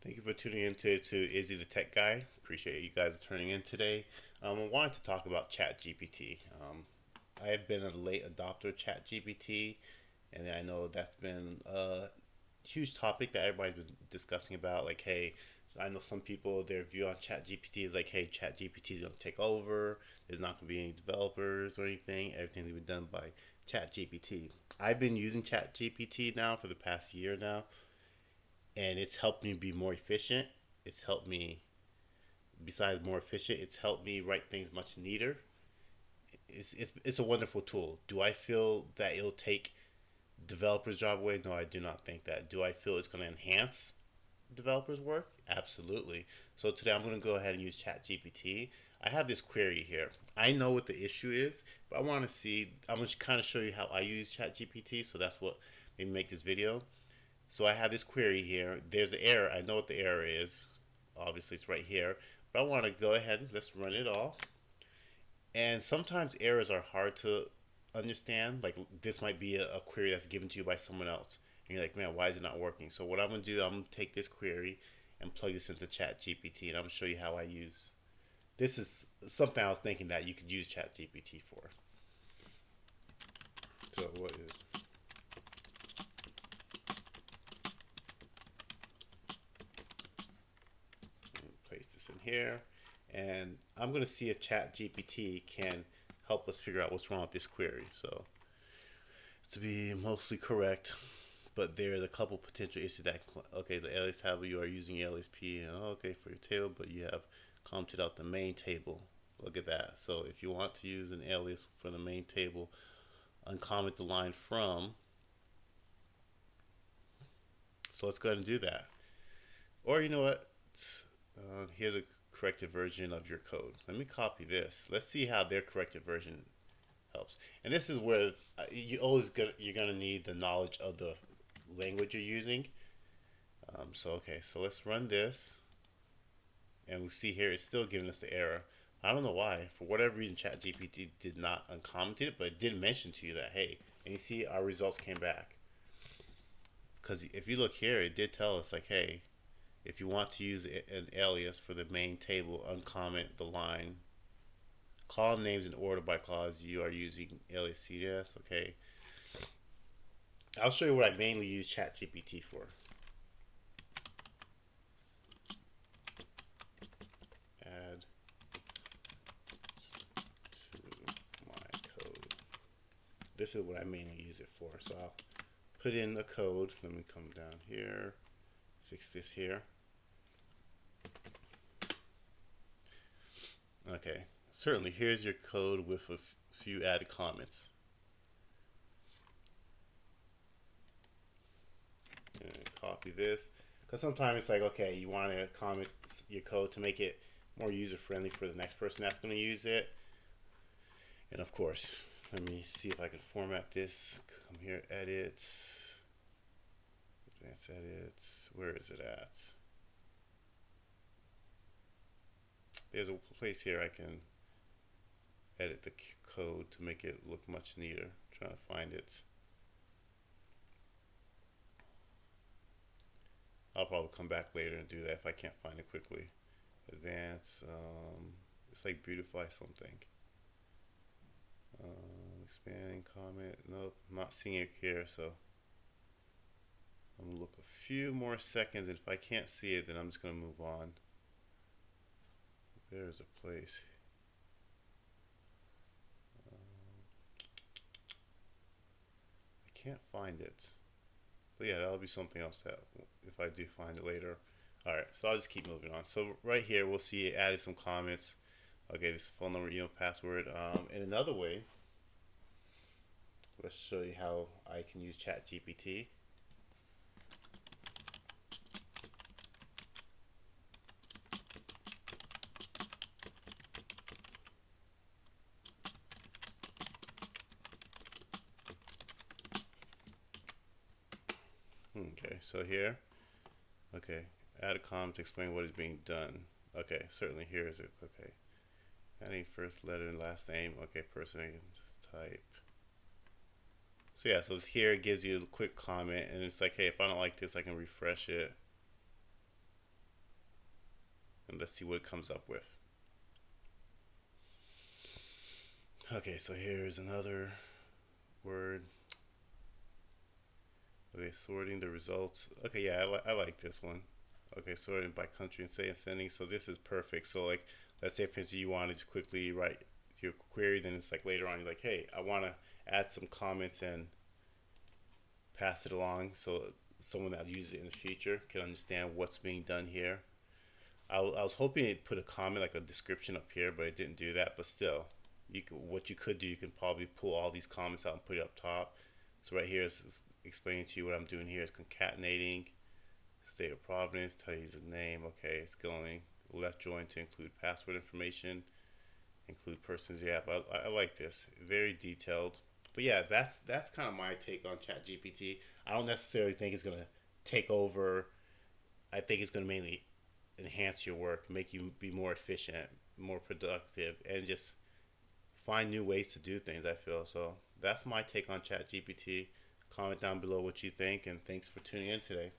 Thank you for tuning in to Izzy the Tech Guy. Appreciate you guys turning in today. I wanted to talk about ChatGPT. I have been a late adopter of ChatGPT, and I know that's been a huge topic that everybody's been discussing about. Like, hey, I know some people, their view on ChatGPT is like, hey, ChatGPT is going to take over. There's not going to be any developers or anything. Everything's going to be done by ChatGPT. I've been using ChatGPT now for the past year now, and it's helped me be more efficient. It's helped me, besides more efficient, it's helped me write things much neater. It's a wonderful tool. Do I feel that it'll take developers' job away? No, I do not think that. Do I feel it's going to enhance developers' work? Absolutely. So today I'm going to go ahead and use ChatGPT. I have this query here. I know what the issue is, but I want to see. I'm going to kind of show you how I use ChatGPT. So that's what made me make this video. So I have this query here. There's an error. I know what the error is. Obviously, it's right here. But I want to go ahead. Let's run it all. And sometimes errors are hard to understand. Like this might be a query that's given to you by someone else. And you're like, man, why is it not working? So what I'm going to do, I'm going to take this query and plug this into ChatGPT. And I'm going to show you how I use. This is something I was thinking that you could use ChatGPT for. So what is place this in here, and I'm going to see if ChatGPT can help us figure out what's wrong with this query. So to be mostly correct, but there's a couple potential issues that okay, the alias table, you are using alias P, and okay for your table, but you have commented out the main table. Look at that. So if you want to use an alias for the main table, uncomment the line from. So let's go ahead and do that. Or you know what? Here's a corrected version of your code. Let me copy this. Let's see how their corrected version helps. And this is where you're gonna need the knowledge of the language you're using. So let's run this, and we see here it's still giving us the error. I don't know why. For whatever reason, ChatGPT did not uncomment it, but it did mention to you that hey, and you see our results came back. Because if you look here, it did tell us like, hey, if you want to use an alias for the main table, uncomment the line. Column names in order by clause, you are using alias CDS. Okay. I'll show you what I mainly use ChatGPT for. Add to my code. This is what I mainly use it for. So I'll put in the code. Let me come down here, fix this here. Okay, certainly here's your code with a few added comments. And copy this, because sometimes it's like, okay, you want to comment your code to make it more user friendly for the next person that's going to use it. And of course, let me see if I can format this. Come here, edit, advanced edit. Where is it at? There's a place here I can edit the code to make it look much neater. I'm trying to find it. I'll probably come back later and do that if I can't find it quickly. Advance, it's like beautify something. Expanding comment. Nope, I'm not seeing it here, so I'm gonna look a few more seconds, and if I can't see it, then I'm just gonna move on. There's a place. I can't find it. But yeah, that'll be something else that if I do find it later. Alright, so I'll just keep moving on. So right here, we'll see it added some comments. Okay, this phone number, email, password. In another way, let's show you how I can use ChatGPT. Okay, so here, okay, add a comment to explain what is being done. Okay, certainly here is it. Okay, adding first letter and last name. Okay, person type. So yeah, so here it gives you a quick comment, and it's like, hey, if I don't like this, I can refresh it. and let's see what it comes up with. Okay, so here's another word. Okay, sorting the results. Okay, yeah, I like this one. Okay, sorting by country and say and sending. So this is perfect. So like, let's say for instance you wanted to quickly write your query, then it's like later on you're like, hey, I want to add some comments and pass it along so someone that uses it in the future can understand what's being done here. I was hoping it put a comment like a description up here, but it didn't do that. But still, what you could do, you can probably pull all these comments out and put it up top. So right here is explaining to you what I'm doing here is concatenating state of provenance, tell you the name. Okay, it's going left join to include password information, include persons. Yeah, but I like this. Very detailed. But yeah, that's kind of my take on ChatGPT. I don't necessarily think it's gonna take over. I think it's gonna mainly enhance your work, make you be more efficient, more productive, and just find new ways to do things. I feel so. That's my take on ChatGPT. Comment down below what you think, and thanks for tuning in today.